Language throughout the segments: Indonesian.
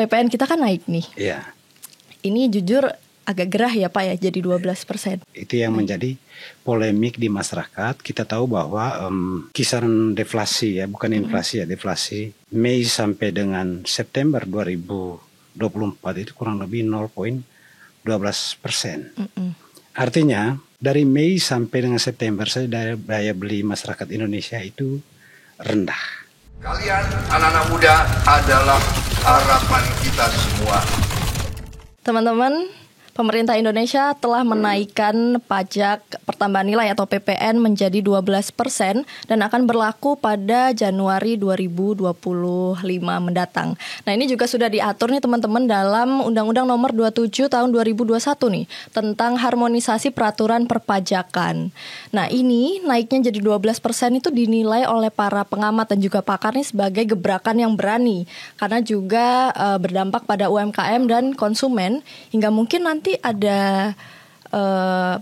PPN kita kan naik nih. Iya. Ini jujur agak gerah ya Pak ya, jadi 12%. Itu yang menjadi polemik di masyarakat. Kita tahu bahwa kisaran deflasi ya, bukan inflasi ya, deflasi Mei sampai dengan September 2024 itu kurang lebih 0,12%. Artinya dari Mei sampai dengan September saja daya beli masyarakat Indonesia itu rendah. Kalian anak-anak muda adalah harapan kita semua. Teman-teman, pemerintah Indonesia telah menaikkan pajak pertambahan nilai atau PPN menjadi 12% dan akan berlaku pada Januari 2025 mendatang. Nah, ini juga sudah diatur nih teman-teman dalam Undang-Undang Nomor 27 Tahun 2021 nih tentang harmonisasi peraturan perpajakan. Nah, ini naiknya jadi 12% itu dinilai oleh para pengamat dan juga pakar nih sebagai gebrakan yang berani karena juga berdampak pada UMKM dan konsumen hingga mungkin nanti ada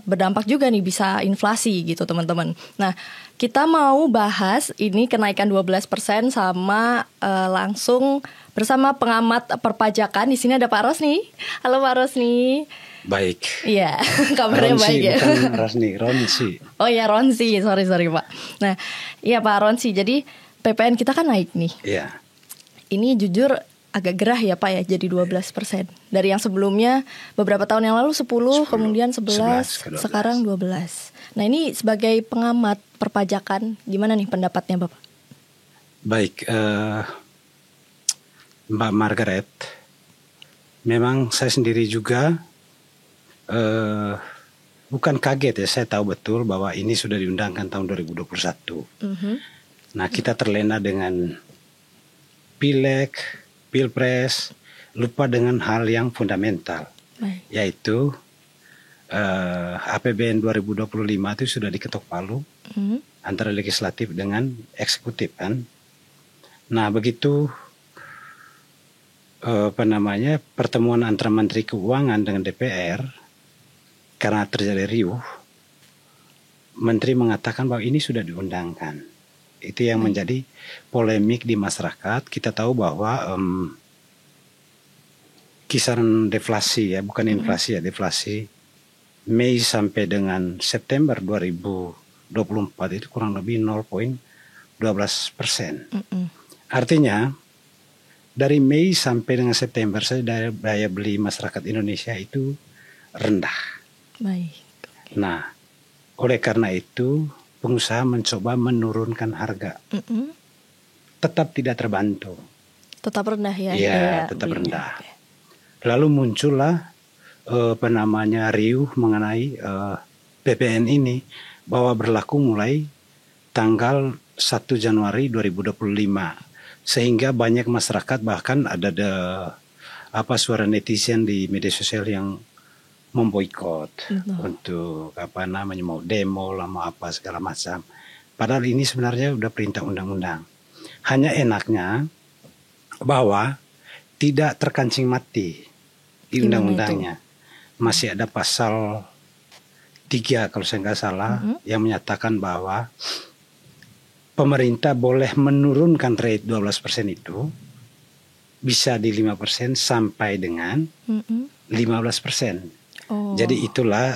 berdampak juga nih bisa inflasi gitu teman-teman. Nah, kita mau bahas ini kenaikan 12% sama langsung bersama pengamat perpajakan. Di sini ada Pak Rosni. Halo Pak Rosni. Baik. Iya, kabarnya Ronsi, baik ya. bukan Ronsi. Oh ya Ronsi, sorry Pak. Nah, iya Pak Ronsi. Jadi PPN kita kan naik nih. Iya. Ini jujur agak gerah ya Pak ya, jadi 12%. Dari yang sebelumnya beberapa tahun yang lalu 10 kemudian 11 sekarang 12. Nah, ini sebagai pengamat perpajakan, gimana nih pendapatnya Bapak? Baik, Mbak Margaret, memang saya sendiri juga bukan kaget ya, saya tahu betul bahwa ini sudah diundangkan tahun 2021. Nah, kita terlena dengan Pileg, Pilpres, lupa dengan hal yang fundamental, yaitu APBN 2025 itu sudah diketok palu antara legislatif dengan eksekutif kan. Nah, begitu pertemuan antara Menteri Keuangan dengan DPR karena terjadi riuh, Menteri mengatakan bahwa ini sudah diundangkan. Itu yang menjadi polemik di masyarakat. Kita tahu bahwa kisaran deflasi ya, bukan inflasi ya, deflasi Mei sampai dengan September 2024 itu kurang lebih 0,12%. Artinya dari Mei sampai dengan September saja daya beli masyarakat Indonesia itu rendah. Baik. Nah, oleh karena itu pengusaha mencoba menurunkan harga. Tetap tidak terbantu. Tetap rendah ya? Iya, tetap rendah. Lalu muncullah riuh mengenai PPN ini bahwa berlaku mulai tanggal 1 Januari 2025. Sehingga banyak masyarakat bahkan ada suara netizen di media sosial yang memboikot untuk mau demo lah, mau apa segala macam. Padahal ini sebenarnya udah perintah undang-undang. Hanya enaknya bahwa tidak terkancing mati di undang-undangnya. Masih ada pasal 3 kalau saya nggak salah yang menyatakan bahwa pemerintah boleh menurunkan rate 12% itu bisa di 5% sampai dengan 15%. Jadi itulah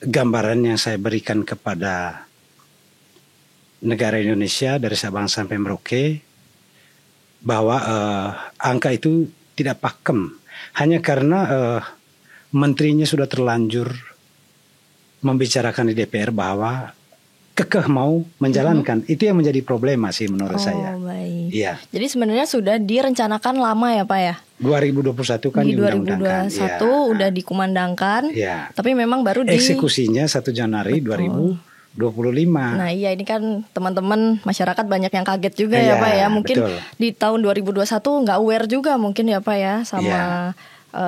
gambaran yang saya berikan kepada negara Indonesia dari Sabang sampai Merauke bahwa angka itu tidak pakem hanya karena menterinya sudah terlanjur membicarakan di DPR bahwa kekeh mau menjalankan. Itu yang menjadi problema sih menurut saya. Baik. Iya. Jadi sebenarnya sudah direncanakan lama ya Pak ya? 2021 kan di diundang-undangkan. 2021 udah dikumandangkan. Iya. Tapi memang baru eksekusinya 1 Januari 2025. Nah iya, ini kan teman-teman masyarakat banyak yang kaget juga ya Pak ya. Mungkin betul. Di tahun 2021 nggak aware juga mungkin ya Pak ya sama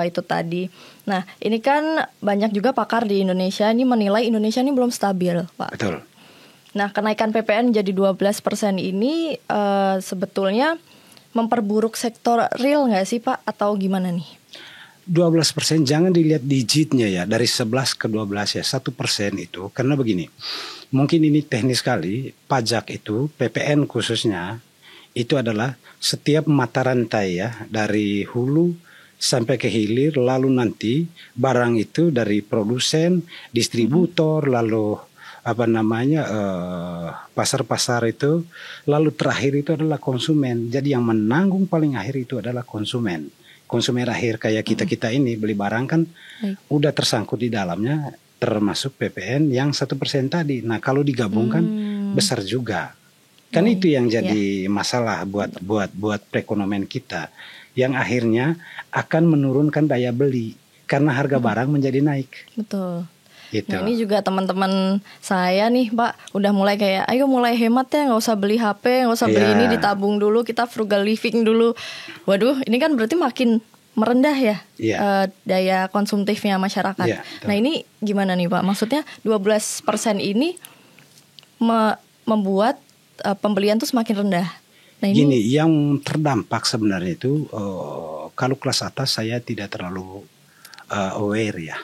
itu tadi. Nah ini kan banyak juga pakar di Indonesia ini menilai Indonesia ini belum stabil Pak. Betul. Nah, kenaikan PPN jadi 12% ini sebetulnya memperburuk sektor real nggak sih Pak? Atau gimana nih? 12% jangan dilihat digitnya ya. Dari 11 ke 12 ya. 1% itu. Karena begini. Mungkin ini teknis sekali. Pajak itu, PPN khususnya, itu adalah setiap mata rantai ya, dari hulu sampai ke hilir, lalu nanti barang itu dari produsen, distributor, lalu pasar-pasar itu, lalu terakhir itu adalah konsumen. Jadi yang menanggung paling akhir itu adalah konsumen. Konsumen akhir kayak kita ini beli barang kan udah tersangkut di dalamnya, termasuk PPN yang 1% tadi. Nah kalau digabungkan besar juga. Kan itu yang jadi masalah buat perekonomian kita, yang akhirnya akan menurunkan daya beli karena harga barang menjadi naik. Betul. Gitu. Nah ini juga teman-teman saya nih Pak, udah mulai kayak ayo mulai hemat ya, nggak usah beli HP, nggak usah beli ini, ditabung dulu, kita frugal living dulu. Waduh, ini kan berarti makin merendah ya daya konsumtifnya masyarakat. Nah ini gimana nih Pak? Maksudnya 12% ini membuat pembelian tuh semakin rendah. Nah, ini gini, yang terdampak sebenarnya itu kalau kelas atas saya tidak terlalu aware ya.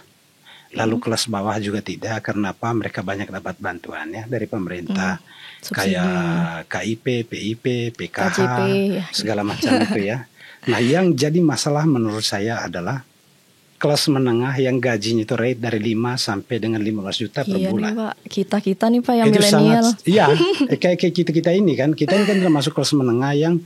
Lalu kelas bawah juga tidak, karena apa? Mereka banyak dapat bantuan ya dari pemerintah, kayak KIP, PIP, PKH, KJP, segala macam itu ya. Nah, yang jadi masalah menurut saya adalah kelas menengah yang gajinya itu rate dari 5 sampai dengan 15 juta per bulan. Nih, Pak. Kita nih Pak yang milenial. Iya, kayak kita ini kan termasuk kelas menengah yang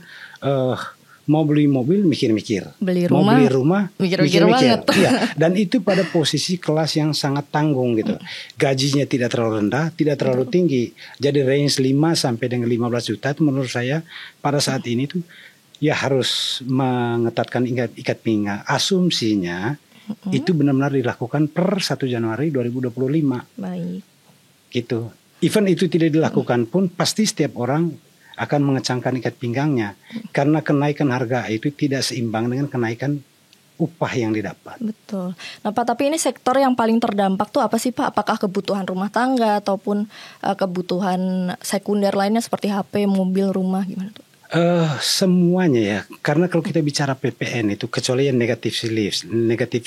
mau beli mobil mikir-mikir, mau beli rumah mikir-mikir. Iya, dan itu pada posisi kelas yang sangat tanggung gitu. Gajinya tidak terlalu rendah, tidak terlalu tinggi. Jadi range 5 sampai dengan 15 juta itu menurut saya pada saat ini tuh ya harus mengetatkan ikat pinggang. Asumsinya itu benar-benar dilakukan per 1 Januari 2025. Baik. Gitu. Even itu tidak dilakukan pun pasti setiap orang akan mengecangkan ikat pinggangnya, karena kenaikan harga itu tidak seimbang dengan kenaikan upah yang didapat. Betul. Nah Pak, tapi ini sektor yang paling terdampak tuh apa sih Pak? Apakah kebutuhan rumah tangga ataupun kebutuhan sekunder lainnya seperti HP, mobil, rumah, gimana tuh? Semuanya ya, karena kalau kita bicara PPN itu kecuali yang negative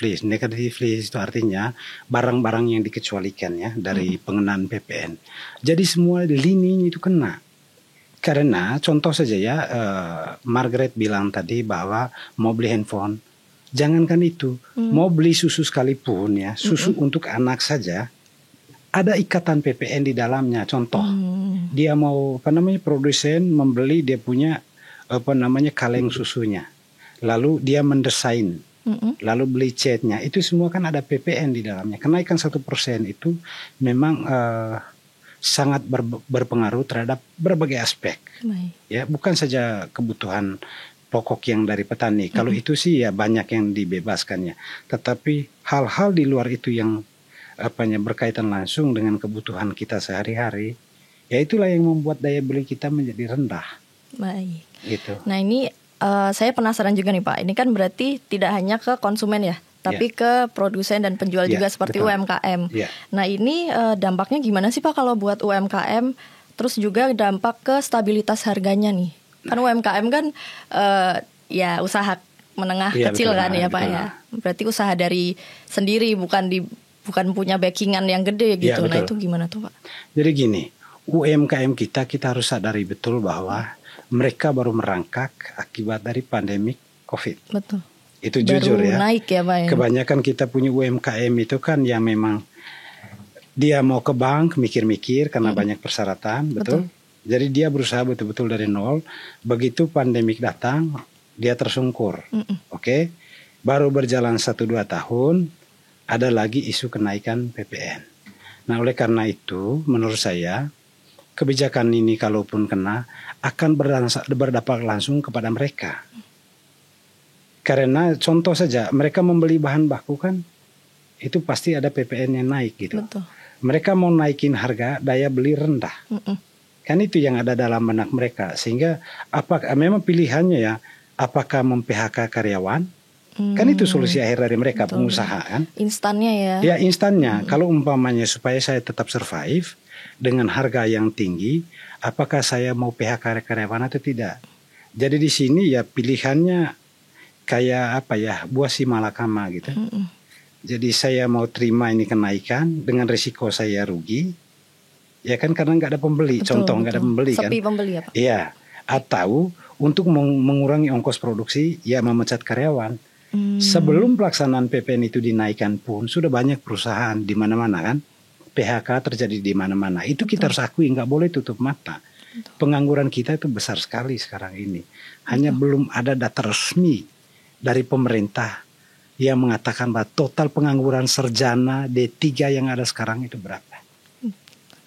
list itu artinya barang-barang yang dikecualikan ya dari pengenaan PPN. Jadi semua lini itu kena. Karena contoh saja ya, Margaret bilang tadi bahwa mau beli handphone, jangankan itu, mau beli susu sekalipun ya, susu untuk anak saja ada ikatan PPN di dalamnya. Contoh, dia mau produsen membeli, dia punya kaleng susunya, lalu dia mendesain, lalu beli catnya, itu semua kan ada PPN di dalamnya. Kenaikan 1% itu memang sangat berpengaruh terhadap berbagai aspek. Ya, bukan saja kebutuhan pokok yang dari petani. Kalau itu sih ya banyak yang dibebaskan ya. Tetapi hal-hal di luar itu yang berkaitan langsung dengan kebutuhan kita sehari-hari, ya itulah yang membuat daya beli kita menjadi rendah. Baik. Gitu. Nah ini saya penasaran juga nih Pak. Ini kan berarti tidak hanya ke konsumen ya, tapi ke produsen dan penjual juga seperti betul. UMKM. Nah ini dampaknya gimana sih Pak kalau buat UMKM? Terus juga dampak ke stabilitas harganya nih. Kan UMKM kan ya usaha menengah kecil kan ya Pak ya. Berarti usaha dari sendiri, bukan punya backingan yang gede gitu. Nah itu gimana tuh Pak? Jadi gini, UMKM kita harus sadari betul bahwa mereka baru merangkak akibat dari pandemi COVID. Betul. Itu baru jujur ya. Naik ya Pak ya. Kebanyakan kita punya UMKM itu kan yang memang dia mau ke bank mikir-mikir karena banyak persyaratan, betul. Jadi dia berusaha betul-betul dari nol. Begitu pandemik datang, dia tersungkur. Oke. Baru berjalan 1-2 tahun, ada lagi isu kenaikan PPN. Nah, oleh karena itu, menurut saya, kebijakan ini kalaupun kena, akan berdampak langsung kepada mereka. Karena contoh saja, mereka membeli bahan baku kan, itu pasti ada PPN yang naik gitu. Betul. Mereka mau naikin harga, daya beli rendah. Kan itu yang ada dalam benak mereka. Sehingga memang pilihannya ya, apakah mem-PHK karyawan, kan itu solusi akhir dari mereka. Betul. Pengusaha kan. Instannya ya. Ya instannya. Kalau umpamanya supaya saya tetap survive dengan harga yang tinggi, apakah saya mau PHK karyawan atau tidak? Jadi di sini ya pilihannya kayak buah si malakama gitu. Jadi saya mau terima ini kenaikan dengan risiko saya rugi, ya kan, karena nggak ada pembeli. Betul, contoh nggak ada pembeli. Sepi kan. Pembeli ya Pak? Iya. Atau untuk mengurangi ongkos produksi, ya memecat karyawan. Sebelum pelaksanaan PPN itu dinaikkan pun sudah banyak perusahaan di mana-mana kan, PHK terjadi di mana-mana. Itu kita harus akui, nggak boleh tutup mata. Pengangguran kita itu besar sekali sekarang ini. Hanya belum ada data resmi dari pemerintah yang mengatakan bahwa total pengangguran sarjana D3 yang ada sekarang itu berapa.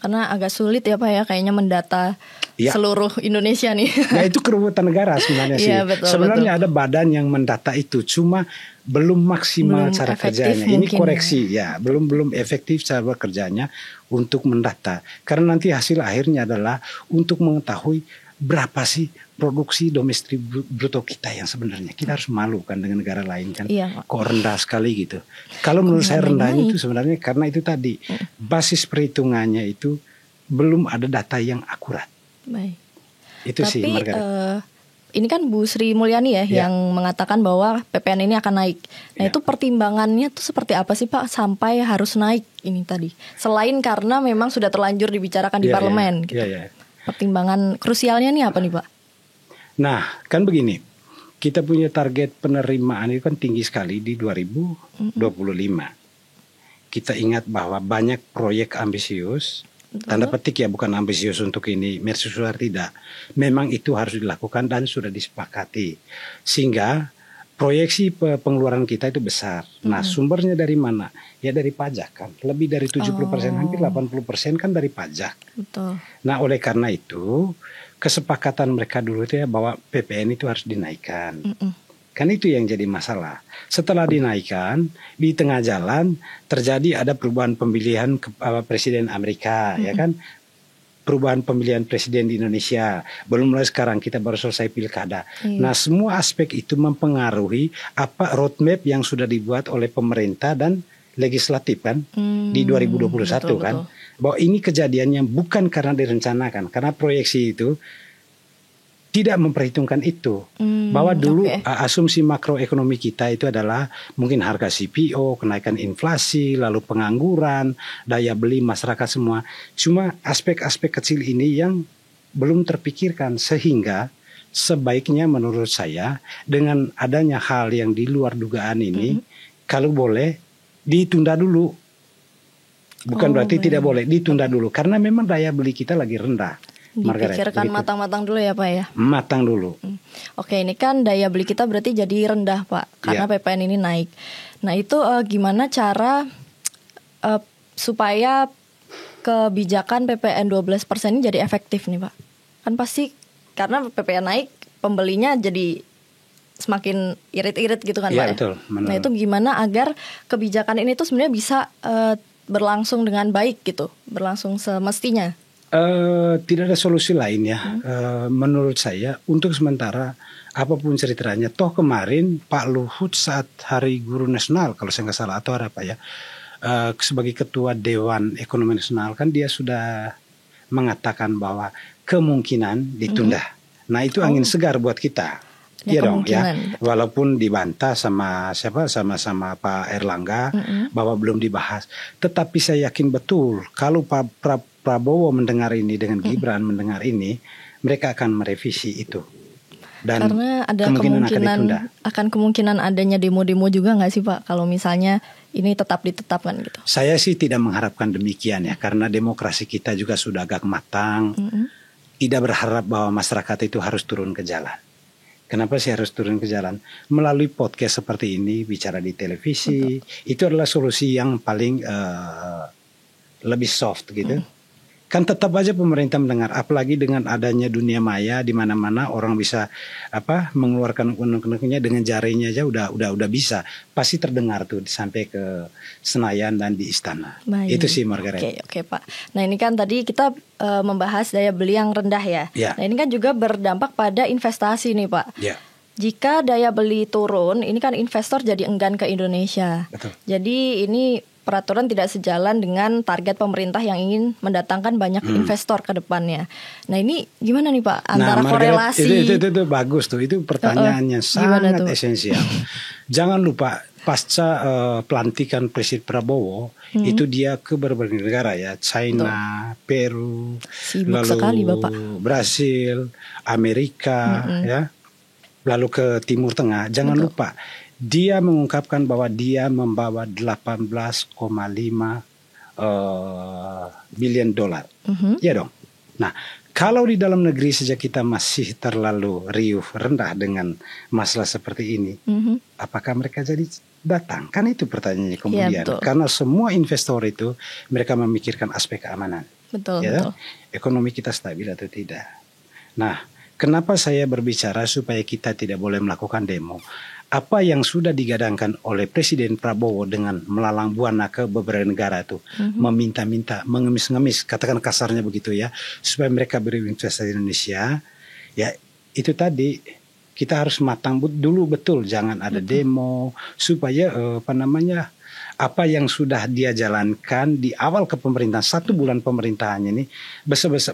Karena agak sulit ya Pak ya, kayaknya mendata seluruh Indonesia nih. Nah itu keruwetan negara sebenarnya sih. Iya, betul, sebenarnya ada badan yang mendata itu, cuma belum maksimal cara kerjanya. Ini koreksi ya, belum efektif cara kerjanya untuk mendata. Karena nanti hasil akhirnya adalah untuk mengetahui berapa sih produksi domestik bruto kita yang sebenarnya. Kita harus malu kan dengan negara lain kan. Iya, kok rendah sekali gitu. Kalau menurut saya rendahnya itu sebenarnya karena itu tadi basis perhitungannya itu belum ada data yang akurat. Baik. Itu Tapi, sih Margaret. Ini kan Bu Sri Mulyani ya yang mengatakan bahwa PPN ini akan naik. Nah itu pertimbangannya tuh seperti apa sih Pak sampai harus naik ini tadi? Selain karena memang sudah terlanjur dibicarakan di parlemen. Gitu. Pertimbangan krusialnya nih apa nih Pak? Nah kan begini, kita punya target penerimaan itu kan tinggi sekali di 2025. Kita ingat bahwa banyak proyek ambisius. Tanda petik ya, bukan ambisius untuk ini mercusuar, tidak. Memang itu harus dilakukan dan sudah disepakati. Sehingga proyeksi pengeluaran kita itu besar. Nah sumbernya dari mana? Ya dari pajak kan. Lebih dari 70%, hampir 80% kan dari pajak. Betul. Nah oleh karena itu kesepakatan mereka dulu itu ya bahwa PPN itu harus dinaikkan. Kan itu yang jadi masalah. Setelah dinaikkan, di tengah jalan terjadi ada perubahan pemilihan presiden Amerika, ya kan? Perubahan pemilihan presiden di Indonesia. Belum mulai sekarang, kita baru selesai pilkada. Nah, semua aspek itu mempengaruhi apa roadmap yang sudah dibuat oleh pemerintah dan legislatif kan di 2021 kan. Bahwa ini kejadian yang bukan karena direncanakan, karena proyeksi itu tidak memperhitungkan itu. Bahwa dulu asumsi makroekonomi kita itu adalah mungkin harga CPO, kenaikan inflasi, lalu pengangguran, daya beli masyarakat semua. Cuma aspek-aspek kecil ini yang belum terpikirkan, sehingga sebaiknya menurut saya dengan adanya hal yang di luar dugaan ini, kalau boleh ditunda dulu. Bukan berarti tidak boleh, ditunda dulu. Karena memang daya beli kita lagi rendah. Dipikirkan matang-matang dulu ya Pak ya. Matang dulu. Oke, ini kan daya beli kita berarti jadi rendah Pak, karena PPN ini naik. Nah itu gimana cara supaya kebijakan PPN 12% ini jadi efektif nih Pak? Kan pasti karena PPN naik, pembelinya jadi semakin irit-irit gitu kan Pak ya? Betul, nah itu gimana agar kebijakan ini tuh sebenarnya bisa berlangsung dengan baik gitu, berlangsung semestinya? Tidak ada solusi lain ya. Menurut saya untuk sementara apapun ceritanya, toh kemarin Pak Luhut saat Hari Guru Nasional kalau saya nggak salah atau apa ya, sebagai Ketua Dewan Ekonomi Nasional kan dia sudah mengatakan bahwa kemungkinan ditunda. Nah itu angin segar buat kita. Iya dong ya. Walaupun dibantah sama sama Pak Erlangga bahwa belum dibahas, tetapi saya yakin betul kalau Pak Prabowo mendengar ini dengan Gibran mendengar ini, mereka akan merevisi itu. Dan karena ada kemungkinan adanya demo-demo juga nggak sih Pak kalau misalnya ini tetap ditetapkan gitu? Saya sih tidak mengharapkan demikian ya, karena demokrasi kita juga sudah agak matang. Tidak berharap bahwa masyarakat itu harus turun ke jalan. Kenapa sih harus turun ke jalan? Melalui podcast seperti ini, bicara di televisi, itu adalah solusi yang paling lebih soft gitu. Kan tetap aja pemerintah mendengar, apalagi dengan adanya dunia maya di mana-mana orang bisa mengeluarkan unek-uneknya dengan jarinya aja udah bisa. Pasti terdengar tuh sampai ke Senayan dan di istana. Itu sih Margaret. Oke Pak. Nah ini kan tadi kita membahas daya beli yang rendah ya. Nah ini kan juga berdampak pada investasi nih Pak. Jika daya beli turun, ini kan investor jadi enggan ke Indonesia. Betul. Jadi ini peraturan tidak sejalan dengan target pemerintah yang ingin mendatangkan banyak investor ke depannya. Nah ini gimana nih Pak antara korelasi? Itu bagus tuh, itu pertanyaannya sangat esensial. Jangan lupa pasca pelantikan Presiden Prabowo itu dia ke berbagai negara ya, China, Peru, Sibuk lalu sekali Bapak. Brasil, Amerika, ya, lalu ke Timur Tengah. Jangan lupa dia mengungkapkan bahwa dia membawa 18,5 billion dolar, ya dong. Nah, kalau di dalam negeri saja kita masih terlalu riuh rendah dengan masalah seperti ini, apakah mereka jadi datang? Kan itu pertanyaannya kemudian. Ya, karena semua investor itu mereka memikirkan aspek keamanan. Betul, Ya, betul. ekonomi kita stabil atau tidak. Nah, kenapa saya berbicara supaya kita tidak boleh melakukan demo? Apa yang sudah digadangkan oleh Presiden Prabowo dengan melalang buana ke beberapa negara itu, meminta-minta, mengemis-ngemis, katakan kasarnya begitu ya, supaya mereka berinvestasi di Indonesia, ya itu tadi kita harus matang dulu betul, jangan ada demo, supaya apa yang sudah dia jalankan di awal kepemerintahan 1 bulan pemerintahannya ini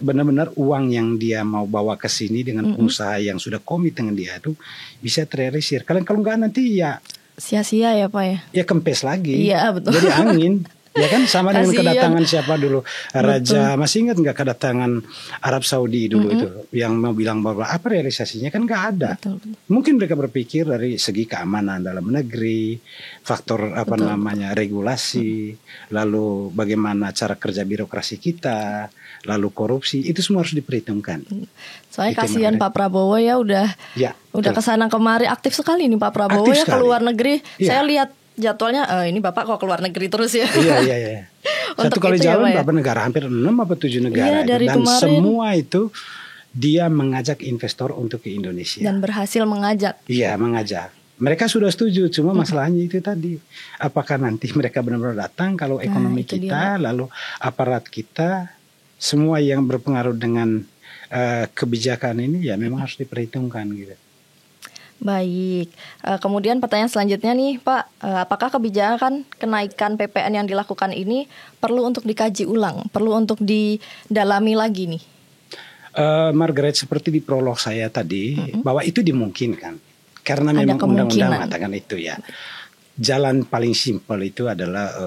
benar-benar uang yang dia mau bawa ke sini dengan pengusaha yang sudah komit dengan dia itu bisa terrealisir. Kalau nggak nanti ya sia-sia ya Pak ya. Ya kempes lagi. Iya, betul. Jadi angin. Ya kan sama dengan Kasian. kedatangan siapa dulu Raja, masih ingat nggak kedatangan Arab Saudi dulu itu yang mau bilang bahwa apa realisasinya kan nggak ada. Betul. Mungkin mereka berpikir dari segi keamanan dalam negeri, faktor regulasi, lalu bagaimana cara kerja birokrasi kita, lalu korupsi, itu semua harus diperhitungkan. Soalnya Itu kasihan makanya. Pak Prabowo ya udah betul. kesana kemari, aktif sekali nih Pak Prabowo Aktif ya ke sekali. luar negeri. Iya. Saya lihat jadwalnya ini Bapak kok ke luar negeri terus ya. Iya. Satu Untuk kali itu ya, jalan Pak ya? berapa negara? Hampir 6 atau 7 negara. Iya, dari Dan kemarin. semua itu dia mengajak investor untuk ke Indonesia. Dan berhasil mengajak. Iya, mengajak. Mereka sudah setuju, cuma masalahnya itu tadi. Apakah nanti mereka benar-benar datang kalau ekonomi itu kita, lalu aparat kita, semua yang berpengaruh dengan kebijakan ini ya memang harus diperhitungkan gitu. Baik, kemudian pertanyaan selanjutnya nih Pak, apakah kebijakan kenaikan PPN yang dilakukan ini perlu untuk dikaji ulang, perlu untuk didalami lagi nih? Margaret, seperti di prolog saya tadi, bahwa itu dimungkinkan. Karena Ada memang undang-undang kemungkinan. mengatakan itu ya. Jalan paling simpel itu adalah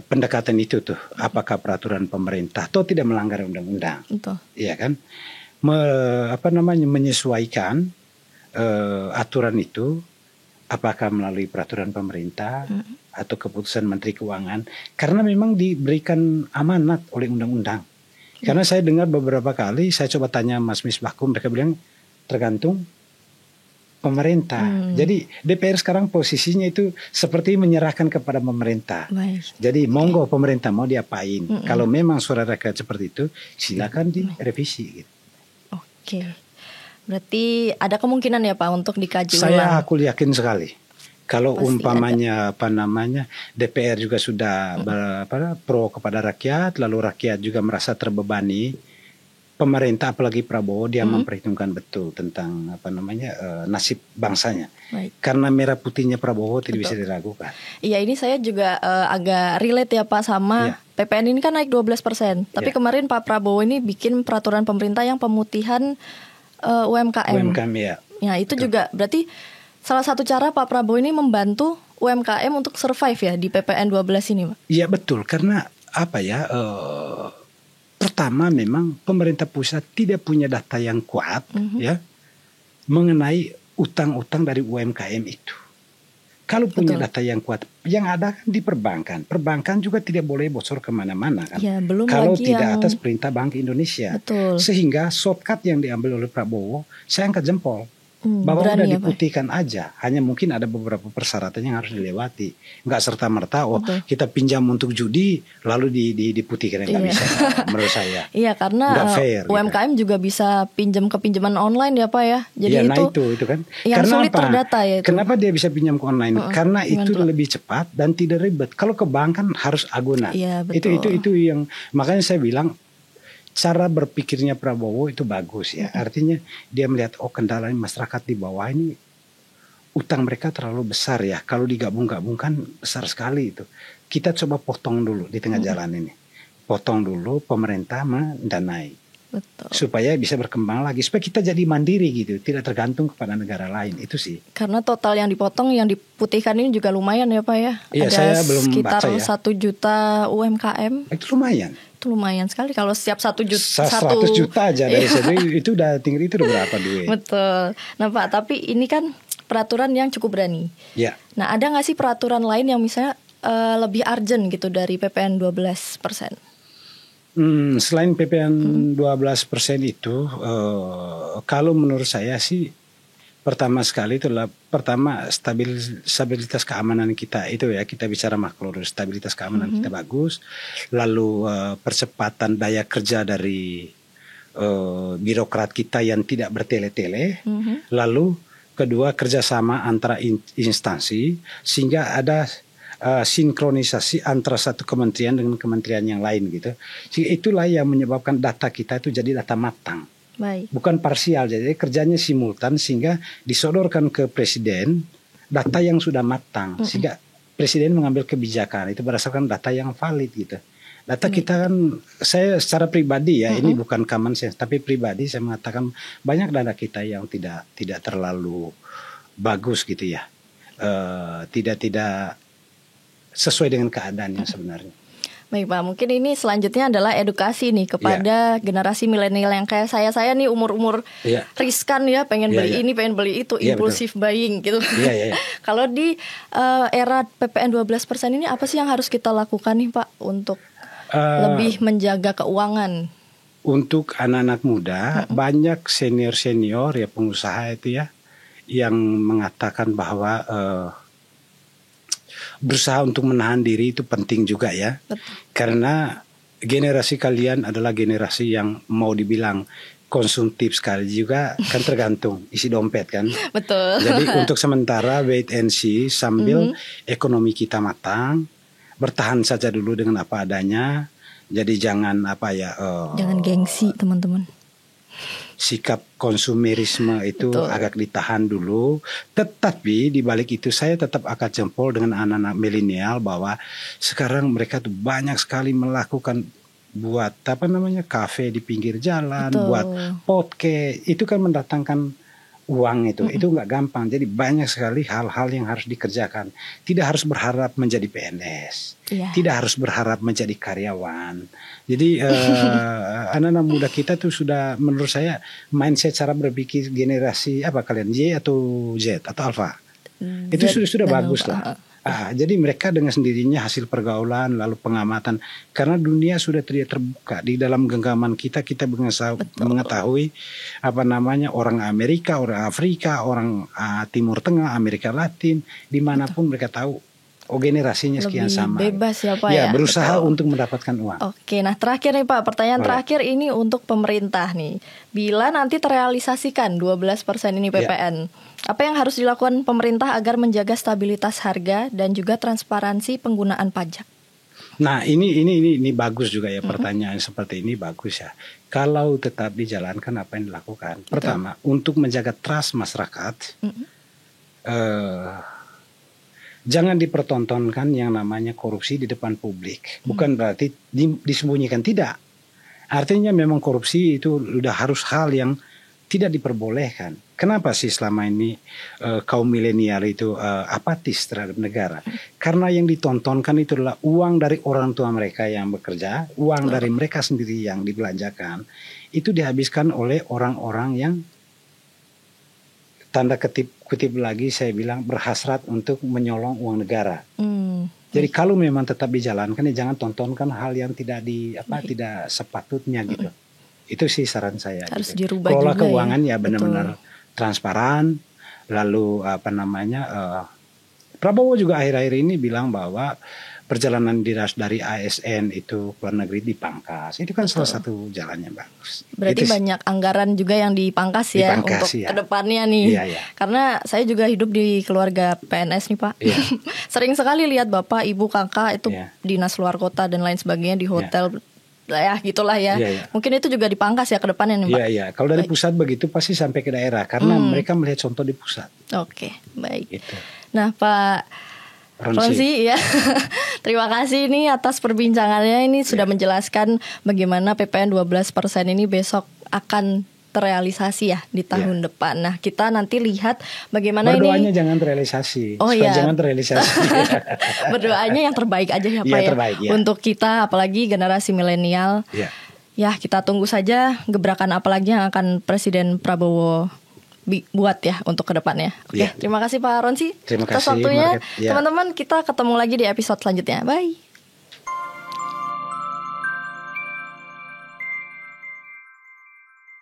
pendekatan itu tuh, apakah peraturan pemerintah atau tidak melanggar undang-undang. Betul. Iya kan? Menyesuaikan aturan itu apakah melalui peraturan pemerintah atau keputusan Menteri Keuangan, karena memang diberikan amanat oleh undang-undang. Karena saya dengar beberapa kali, saya coba tanya Mas Misbahkum, mereka bilang tergantung pemerintah. Jadi DPR sekarang posisinya itu seperti menyerahkan kepada pemerintah. Baik. Jadi monggo pemerintah mau diapain. Kalau memang suara rakyat seperti itu, silakan direvisi gitu. Oke, berarti ada kemungkinan ya Pak untuk dikaji Saya ulang. aku yakin sekali. Kalau Pasti umpamanya DPR juga sudah pro kepada rakyat, lalu rakyat juga merasa terbebani, pemerintah apalagi Prabowo dia memperhitungkan betul tentang nasib bangsanya. Baik. Karena merah putihnya Prabowo tidak bisa diragukan. Iya, ini saya juga agak relate ya Pak sama PPN ini kan naik 12%. Tapi kemarin Pak Prabowo ini bikin peraturan pemerintah yang pemutihan UMKM. UMKM ya. Ya, itu juga berarti salah satu cara Pak Prabowo ini membantu UMKM untuk survive ya di PPN 12 ini, Pak. Iya betul, karena pertama memang pemerintah pusat tidak punya data yang kuat ya mengenai utang-utang dari UMKM itu. Kalau punya data yang kuat, yang ada kan di perbankan. Perbankan juga tidak boleh bocor kemana-mana kan. Ya, belum kalau lagi tidak yang... atas perintah Bank Indonesia. Betul. Sehingga shortcut yang diambil oleh Prabowo, saya angkat jempol. Bahwa udah berani ya, Pak? diputihkan aja. Hanya mungkin ada beberapa persyaratan yang harus dilewati. Nggak serta-merta, Betul. kita pinjam untuk judi, lalu diputihkan. Nggak bisa, menurut saya. Iya, karena Nggak fair, UMKM juga bisa pinjam ke pinjaman online ya Pak ya. Jadi ya, itu kan. yang Karena sulit apa? terdata ya itu. Kenapa dia bisa pinjam ke online? Karena itu gimana, Pak? lebih cepat dan tidak ribet. Kalau ke bank kan harus agunan. Iya, betul. Itu yang makanya saya bilang cara berpikirnya Prabowo itu bagus ya. Artinya dia melihat kendala masyarakat di bawah ini utang mereka terlalu besar ya. Kalau digabung-gabungkan besar sekali itu. Kita coba potong dulu di tengah jalan ini. Potong dulu, pemerintah mendanai. Betul. Supaya bisa berkembang lagi, supaya kita jadi mandiri gitu, tidak tergantung kepada negara lain, itu sih. Karena total yang dipotong, yang diputihkan ini juga lumayan ya Pak ya. Iya, ada saya belum sekitar baca ya. 1 juta UMKM. Itu lumayan. Itu lumayan sekali kalau setiap 1 juta 100 juta aja dari situ, itu udah tinggal, itu udah berapa duit. Betul. Nah Pak, tapi ini kan peraturan yang cukup berani. Ya. Nah, ada nggak sih peraturan lain yang misalnya lebih urgent gitu dari PPN 12%? Selain PPN 12% itu, kalau menurut saya sih pertama sekali itulah stabilitas keamanan kita itu ya, kita bicara makro, stabilitas keamanan kita bagus, lalu percepatan daya kerja dari birokrat kita yang tidak bertele-tele, lalu kedua kerjasama antara instansi sehingga ada sinkronisasi antara satu kementerian dengan kementerian yang lain gitu. Sehingga itulah yang menyebabkan data kita itu jadi data matang. Baik. Bukan parsial, jadi kerjanya simultan sehingga disodorkan ke presiden data yang sudah matang. Sehingga presiden mengambil kebijakan itu berdasarkan data yang valid gitu. Data kita kan, saya secara pribadi ya, ini bukan common sense, tapi pribadi saya mengatakan banyak data kita yang tidak terlalu bagus gitu ya. Tidak sesuai dengan keadaannya sebenarnya. Baik Pak, mungkin ini selanjutnya adalah edukasi nih kepada generasi milenial yang kayak saya nih umur-umur riskan ya, pengen beli ini, pengen beli itu, impulsif buying gitu. Kalau di era PPN 12% ini apa sih yang harus kita lakukan nih Pak untuk lebih menjaga keuangan? Untuk anak-anak muda, banyak senior-senior ya pengusaha itu ya yang mengatakan bahwa berusaha untuk menahan diri itu penting juga ya. Betul. Karena generasi kalian adalah generasi yang mau dibilang konsumtif sekali juga, kan tergantung isi dompet kan. Betul. Jadi untuk sementara wait and see sambil ekonomi kita matang, bertahan saja dulu dengan apa adanya. Jadi jangan jangan gengsi teman-teman. Sikap konsumerisme itu agak ditahan dulu. Tetapi di balik itu saya tetap angkat jempol dengan anak-anak milenial bahwa sekarang mereka tuh banyak sekali melakukan buat kafe di pinggir jalan, buat podcast. Itu kan mendatangkan uang itu nggak gampang. Jadi banyak sekali hal-hal yang harus dikerjakan. Tidak harus berharap menjadi PNS, tidak harus berharap menjadi karyawan. Jadi anak-anak muda kita tuh sudah menurut saya mindset cara berpikir generasi apa kalian Y atau Z atau Alpha itu sudah bagus lah. Jadi mereka dengan sendirinya hasil pergaulan lalu pengamatan, karena dunia sudah tidak terbuka di dalam genggaman kita mengetahui orang Amerika, orang Afrika, orang Timur Tengah, Amerika Latin, dimanapun mereka tahu generasinya sekian sama. Bebas ya Pak ya. Berusaha untuk mendapatkan uang. Oke, nah terakhir nih Pak, pertanyaan terakhir ini untuk pemerintah nih. Bila nanti terrealisasikan 12% ini PPN, apa yang harus dilakukan pemerintah agar menjaga stabilitas harga dan juga transparansi penggunaan pajak? Nah, ini bagus juga ya, pertanyaan seperti ini bagus ya. Kalau tetap dijalankan apa yang dilakukan? Pertama, untuk menjaga trust masyarakat, jangan dipertontonkan yang namanya korupsi di depan publik. Bukan berarti disembunyikan, tidak. Artinya memang korupsi itu udah harus hal yang tidak diperbolehkan. Kenapa sih selama ini kaum milenial itu apatis terhadap negara? Karena yang ditontonkan itu adalah uang dari orang tua mereka yang bekerja, uang dari mereka sendiri yang dibelanjakan, itu dihabiskan oleh orang-orang yang tanda kutip lagi saya bilang berhasrat untuk menyolong uang negara. Jadi kalau memang tetap dijalankan, ya jangan tontonkan hal yang tidak tidak sepatutnya gitu. Itu sih saran saya. Harus gitu. dirubah Kelola juga keuangan ya benar-benar transparan. Lalu Prabowo juga akhir-akhir ini bilang bahwa perjalanan dinas dari ASN itu ke luar negeri dipangkas. Itu kan salah satu jalannya bagus. Berarti banyak anggaran juga yang dipangkas ya untuk kedepannya nih. Iya. Karena saya juga hidup di keluarga PNS nih Pak. Iya. Sering sekali lihat bapak, ibu, kakak itu dinas luar kota dan lain sebagainya di hotel. Ya gitulah ya. Mungkin itu juga dipangkas ya ke depannya nih Pak. Iya. Kalau dari pusat begitu pasti sampai ke daerah karena mereka melihat contoh di pusat. Oke, baik. Gitu. Nah Pak Ronsi ya. Terima kasih ini atas perbincangannya. Ini sudah menjelaskan bagaimana PPN 12% ini besok akan terrealisasi ya di tahun depan. Nah, kita nanti lihat bagaimana berdoanya jangan terrealisasi. Jangan terrealisasi. Berdoanya yang terbaik aja ya Pak terbaik, ya. Untuk kita apalagi generasi milenial. Ya, kita tunggu saja gebrakan apalagi yang akan Presiden Prabowo buat ya untuk kedepannya. Oke, terima kasih Pak Ronsi atas waktunya. Teman-teman, kita ketemu lagi di episode selanjutnya. Bye.